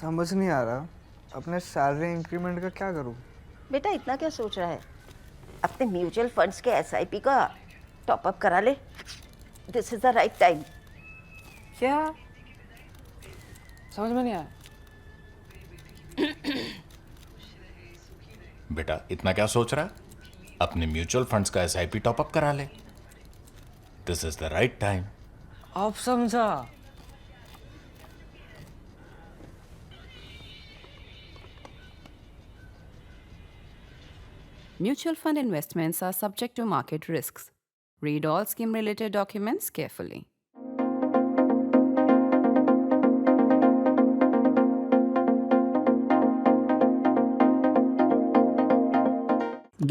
समझ नहीं आ रहा अपने सैलरी इंक्रीमेंट का क्या करूं। बेटा इतना क्या सोच रहा है? अपने म्यूचुअल फंड्स के एसआईपी का टॉपअप करा ले। This is the right time. क्या? समझ में नहीं आया। बेटा इतना क्या सोच रहा है? अपने म्यूचुअल फंड्स का एसआईपी टॉपअप करा ले। This is the right time. अब समझा। Mutual fund investments are subject to market risks. Read all scheme-related documents carefully.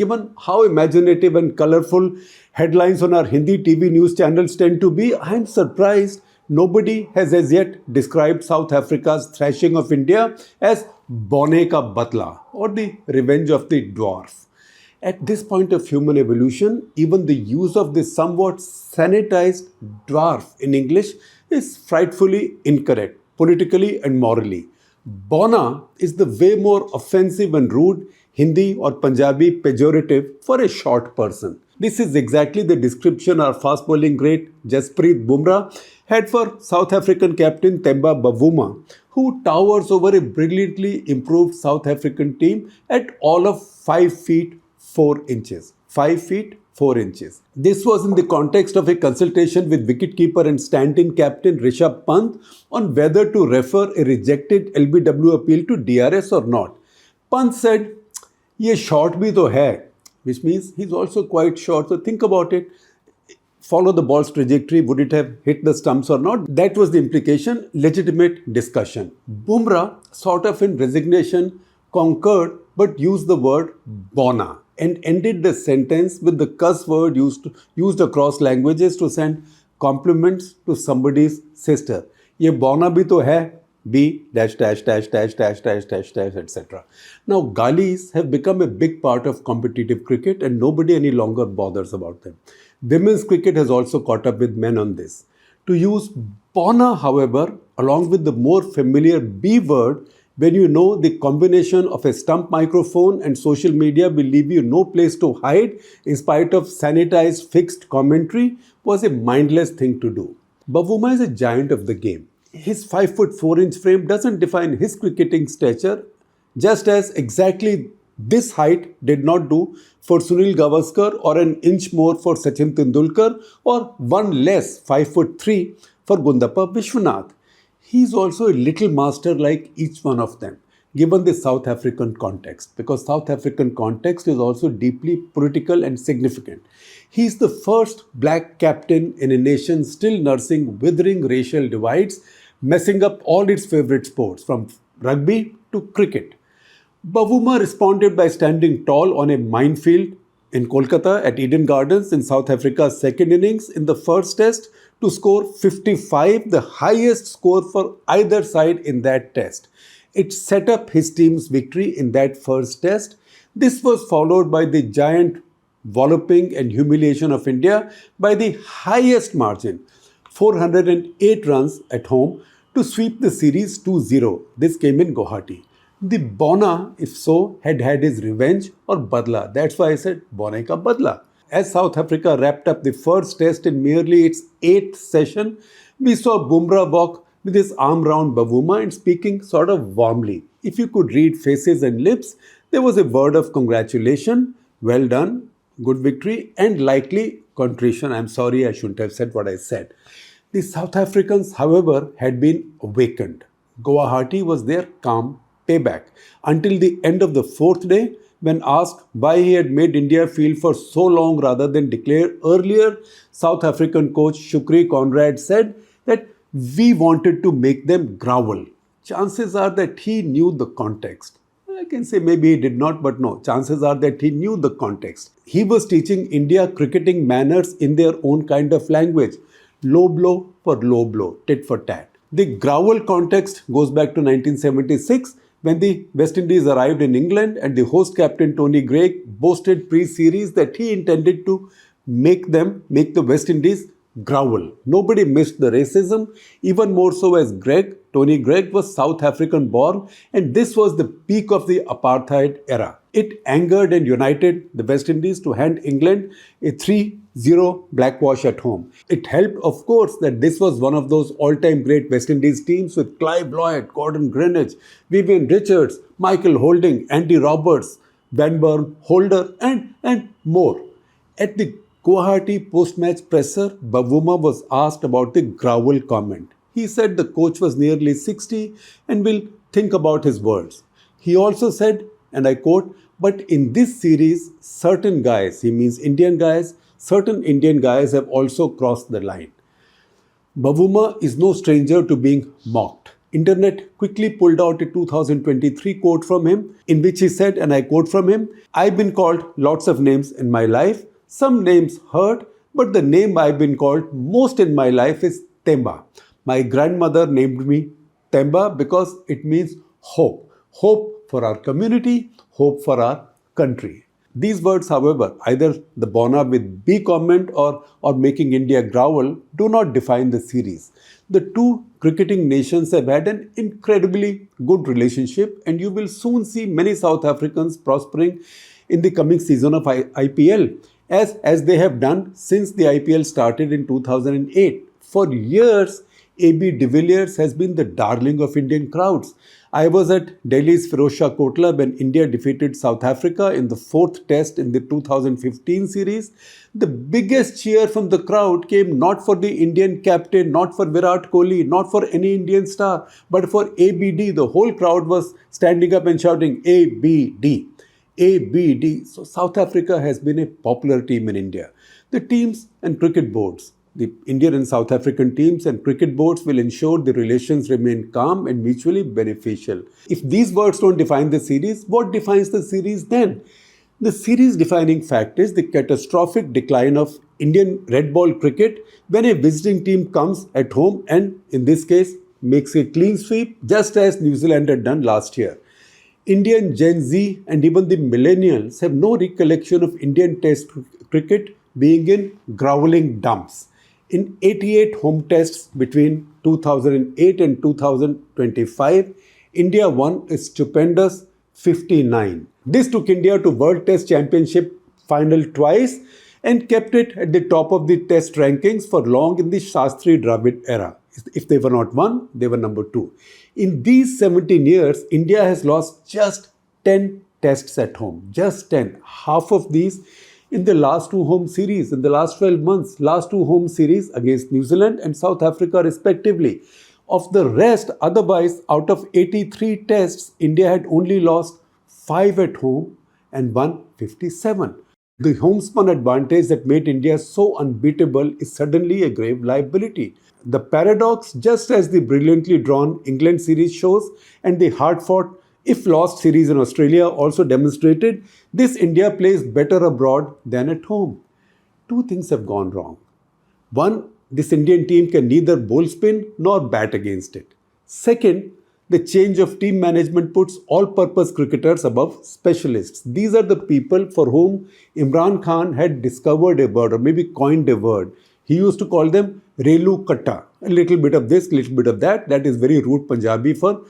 Given how imaginative and colorful headlines on our Hindi TV news channels tend to be, I am surprised nobody has as yet described South Africa's thrashing of India as Bonne ka Badla or the revenge of the dwarf. At this point of human evolution, even the use of this somewhat sanitized dwarf in English is frightfully incorrect, politically and morally. Bona is the way more offensive and rude Hindi or Punjabi pejorative for a short person. This is exactly the description our fast bowling great Jasprit Bumrah had for South African captain Themba Bavuma, who towers over a brilliantly improved South African team at all of 5 feet 4 inches. 5 feet 4 inches. This was in the context of a consultation with wicketkeeper and stand-in captain Rishabh Pant on whether to refer a rejected LBW appeal to DRS or not. Pant said, "Ye short bhi to hai," which means he's also quite short. So think about it. Follow the ball's trajectory. Would it have hit the stumps or not? That was the implication. Legitimate discussion. Bumrah, sort of in resignation, concurred but used the word bona and ended the sentence with the cuss word used across languages to send compliments to somebody's sister. Ye bona bhi to hai, B dash dash dash dash dash dash dash dash etc. Now galis have become a big part of competitive cricket and nobody any longer bothers about them. Women's cricket has also caught up with men on this. To use bona, however, along with the more familiar B word, when you know the combination of a stump microphone and social media will leave you no place to hide in spite of sanitized fixed commentary, was a mindless thing to do. Bavuma is a giant of the game. His 5 foot 4 inch frame doesn't define his cricketing stature, just as exactly this height did not do for Sunil Gavaskar or an inch more for Sachin Tendulkar or one less 5 foot 3 for Gundappa Vishwanath. He is also a little master like each one of them, given the South African context, because South African context is also deeply political and significant. He is the first black captain in a nation still nursing withering racial divides, messing up all its favorite sports, from rugby to cricket. Bavuma responded by standing tall on a minefield in Kolkata at Eden Gardens in South Africa's second innings in the first test to score 55, the highest score for either side in that test. It set up his team's victory in that first test. This was followed by the giant walloping and humiliation of India by the highest margin, 408 runs at home, to sweep the series 2-0. This came in Guwahati. The Bona, if so, had his revenge or badla. That's why I said Bonne ka badla. As South Africa wrapped up the first test in merely its 8th session, we saw Bumrah walk with his arm round Bavuma and speaking sort of warmly. If you could read faces and lips, there was a word of congratulation, well done, good victory, and likely contrition. I'm sorry, I shouldn't have said what I said. The South Africans, however, had been awakened. Guwahati was their calm payback until the end of the 4th day, when asked why he had made India feel for so long rather than declare earlier, South African coach Shukri Conrad said that we wanted to make them grovel. Chances are that he knew the context. I can say maybe he did not, but no, chances are that he knew the context. He was teaching India cricketing manners in their own kind of language. Low blow for low blow, tit for tat. The grovel context goes back to 1976, when the West Indies arrived in England and the host captain Tony Greig boasted pre-series that he intended to make the West Indies grovel. Nobody missed the racism, even more so as Tony Greig was South African born, and this was the peak of the apartheid era. It angered and united the West Indies to hand England a 3-0 blackwash at home. It helped, of course, that this was one of those all-time great West Indies teams with Clive Lloyd, Gordon Greenwich, Vivian Richards, Michael Holding, Andy Roberts, Van Burn, Holder, and more. At the Guwahati post-match presser, Bavuma was asked about the grovel comment. He said the coach was nearly 60 and will think about his words. He also said, and I quote, "But in this series, certain guys," he means Indian guys, "certain Indian guys have also crossed the line." Bavuma is no stranger to being mocked. Internet quickly pulled out a 2023 quote from him in which he said, and I quote from him, "I've been called lots of names in my life. Some names hurt, but the name I've been called most in my life is Temba. My grandmother named me Temba because it means hope. Hope for our community, hope for our country." These words, however, either the Bona with B comment or making India grovel, do not define the series. The two cricketing nations have had an incredibly good relationship, and you will soon see many South Africans prospering in the coming season of IPL, as they have done since the IPL started in 2008. For years, AB de Villiers has been the darling of Indian crowds. I was at Delhi's Firozshah Kotla when India defeated South Africa in the fourth test in the 2015 series. The biggest cheer from the crowd came not for the Indian captain, not for Virat Kohli, not for any Indian star, but for ABD. The whole crowd was standing up and shouting, ABD. ABD. So South Africa has been a popular team in India. The teams and cricket boards, the Indian and South African teams and cricket boards will ensure the relations remain calm and mutually beneficial. If these words don't define the series, what defines the series then? The series defining fact is the catastrophic decline of Indian red ball cricket when a visiting team comes at home and, in this case, makes a clean sweep, just as New Zealand had done last year. Indian Gen Z and even the millennials have no recollection of Indian Test cricket being in groveling dumps. In 88 home tests between 2008 and 2025, India won a stupendous 59. This took India to World Test Championship final twice and kept it at the top of the test rankings for long in the Shastri Dravid era. If they were not one, they were number two. In these 17 years, India has lost just 10 tests at home. Just 10. Half of these in the last two home series, in the last 12 months, last two home series against New Zealand and South Africa respectively. Of the rest, otherwise, out of 83 tests, India had only lost 5 at home and won 57. The homespun advantage that made India so unbeatable is suddenly a grave liability. The paradox, just as the brilliantly drawn England series shows and the hard-fought, if lost series in Australia also demonstrated, this India plays better abroad than at home. Two things have gone wrong. One, this Indian team can neither bowl spin nor bat against it. Second, the change of team management puts all-purpose cricketers above specialists. These are the people for whom Imran Khan had discovered a word or maybe coined a word. He used to call them Relu Katta. A little bit of this, little bit of that. That is very rude Punjabi for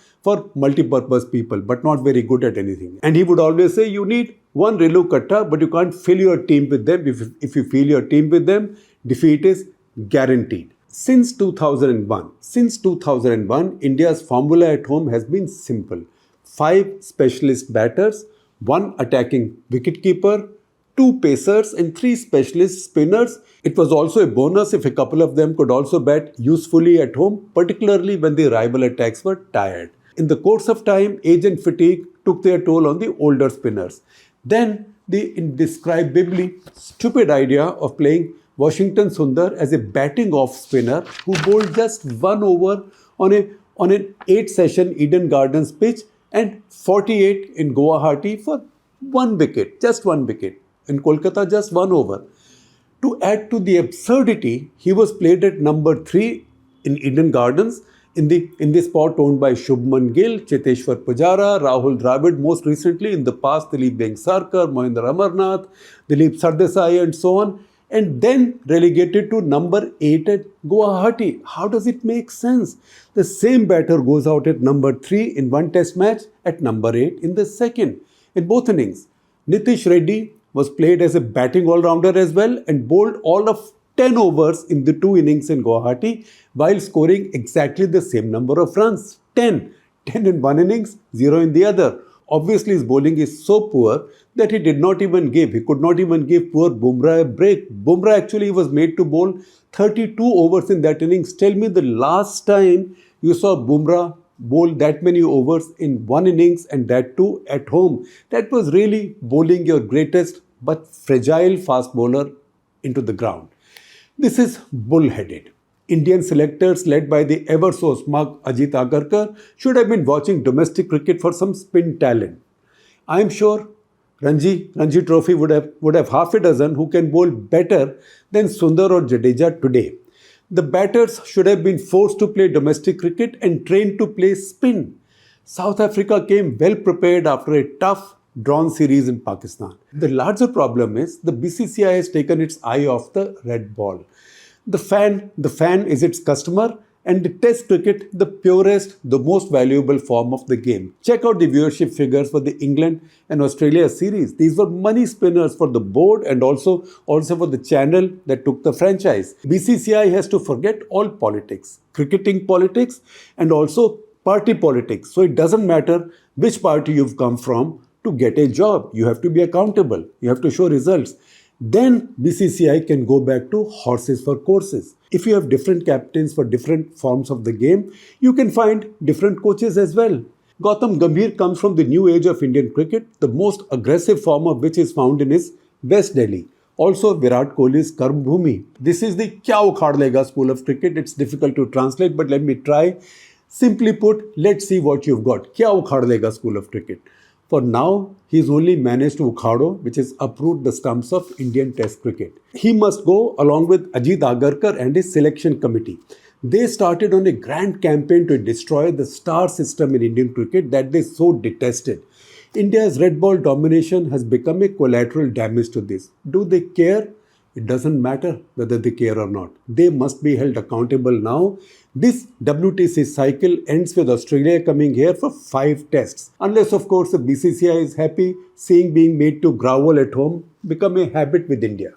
multi-purpose people, but not very good at anything. And he would always say, you need one Relu Katta, but you can't fill your team with them. If you fill your team with them, defeat is guaranteed. Since 2001, India's formula at home has been simple. 5 specialist batters, 1 attacking wicketkeeper, 2 pacers and 3 specialist spinners. It was also a bonus if a couple of them could also bat usefully at home, particularly when the rival attacks were tired. In the course of time, age and fatigue took their toll on the older spinners. Then the indescribably stupid idea of playing Washington Sundar as a batting off spinner who bowled just 1 over on an 8-session Eden Gardens pitch and 48 in Guwahati for 1 wicket, just 1 wicket. In Kolkata, just 1 over. To add to the absurdity, he was played at number 3 in Eden Gardens in the spot owned by Shubman Gill, Cheteshwar Pujara, Rahul Dravid, most recently in the past Dilip Sarkar, Mohinder Amarnath, Dilip Sardesai and so on. and then relegated to number 8 at Guwahati. How does it make sense? The same batter goes out at number 3 in one test match, at number 8 in the second, in both innings. Nitish Reddy was played as a batting all-rounder as well and bowled all of 10 overs in the 2 innings in Guwahati while scoring exactly the same number of runs, 10. 10 in one innings, 0 in the other. Obviously, his bowling is so poor that he could not even give poor Bumrah a break. Bumrah actually was made to bowl 32 overs in that innings. Tell me the last time you saw Bumrah bowl that many overs in one innings, and that too at home. That was really bowling your greatest but fragile fast bowler into the ground. This is bull-headed. Indian selectors led by the ever so smug Ajit Agarkar should have been watching domestic cricket for some spin talent. I am sure Ranji Trophy would have half a dozen who can bowl better than Sundar or Jadeja today. The batters should have been forced to play domestic cricket and trained to play spin. South Africa came well prepared after a tough drawn series in Pakistan. The larger problem is the BCCI has taken its eye off the red ball. The fan is its customer, and the test cricket the purest, the most valuable form of the game. Check out the viewership figures for the England and Australia series. These were money spinners for the board and also for the channel that took the franchise. BCCI has to forget all politics, cricketing politics and also party politics. So it doesn't matter which party you've come from to get a job. You have to be accountable. You have to show results. Then BCCI can go back to horses for courses. If you have different captains for different forms of the game, you can find different coaches as well. Gautam Gambhir comes from the new age of Indian cricket, the most aggressive form of which is found in his West Delhi. Also Virat Kohli's Karm Bhumi. This is the Kya Ukhad Lega school of cricket. It's difficult to translate, but let me try. Simply put, let's see what you've got. Kya Ukhad Lega school of cricket. For now, he's only managed to ukhado, which is uproot the stumps of Indian Test cricket. He must go along with Ajit Agarkar and his selection committee. They started on a grand campaign to destroy the star system in Indian cricket that they so detested. India's red ball domination has become a collateral damage to this. Do they care? It doesn't matter whether they care or not. They must be held accountable now. This WTC cycle ends with Australia coming here for 5 tests. Unless, of course, the BCCI is happy seeing being made to grovel at home become a habit with India.